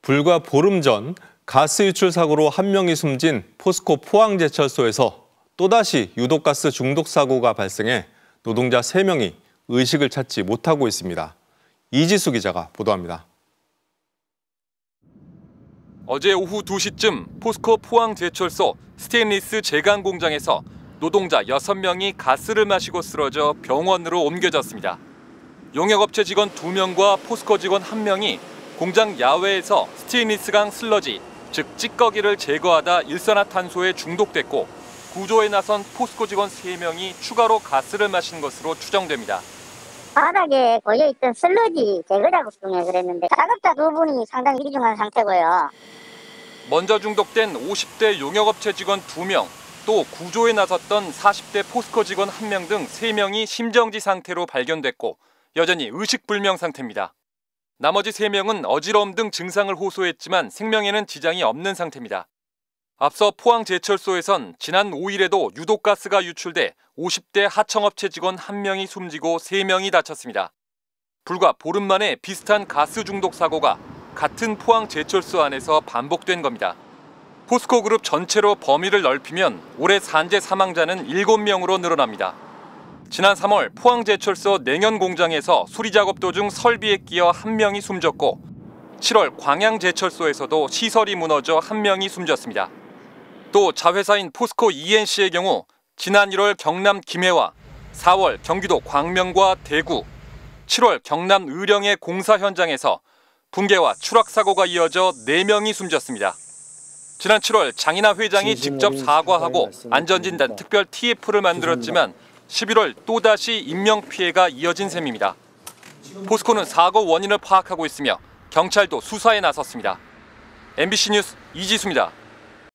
불과 보름 전 가스 유출 사고로 한 명이 숨진 포스코 포항제철소에서 또다시 유독가스 중독 사고가 발생해 노동자 3명이 의식을 찾지 못하고 있습니다. 이지수 기자가 보도합니다. 어제 오후 2시쯤 포스코 포항제철소 스테인리스 제강 공장에서 노동자 6명이 가스를 마시고 쓰러져 병원으로 옮겨졌습니다. 용역업체 직원 2명과 포스코 직원 1명이 공장 야외에서 스테인리스강 슬러지, 즉 찌꺼기를 제거하다 일산화탄소에 중독됐고 구조에 나선 포스코 직원 3명이 추가로 가스를 마신 것으로 추정됩니다. 바닥에 고여있던 슬러지 제거 작업 중에 그랬는데 작업자 2분이 상당히 위중한 상태고요. 먼저 중독된 50대 용역업체 직원 2명, 또 구조에 나섰던 40대 포스코 직원 1명 등 3명이 심정지 상태로 발견됐고 여전히 의식불명 상태입니다. 나머지 3명은 어지러움 등 증상을 호소했지만 생명에는 지장이 없는 상태입니다. 앞서 포항제철소에선 지난 5일에도 유독가스가 유출돼 50대 하청업체 직원 1명이 숨지고 3명이 다쳤습니다. 불과 보름 만에 비슷한 가스 중독 사고가 같은 포항제철소 안에서 반복된 겁니다. 포스코 그룹 전체로 범위를 넓히면 올해 산재 사망자는 7명으로 늘어납니다. 지난 3월 포항제철소 냉연 공장에서 수리 작업 도중 설비에 끼어 1명이 숨졌고 7월 광양제철소에서도 시설이 무너져 1명이 숨졌습니다. 또 자회사인 포스코 ENC의 경우 지난 1월 경남 김해와 4월 경기도 광명과 대구, 7월 경남 의령의 공사 현장에서 붕괴와 추락 사고가 이어져 4명이 숨졌습니다. 지난 7월 장인하 회장이 직접 사과하고 안전진단 특별 TF를 만들었지만 11월 또다시 인명피해가 이어진 셈입니다. 포스코는 사고 원인을 파악하고 있으며 경찰도 수사에 나섰습니다. MBC 뉴스 이지수입니다.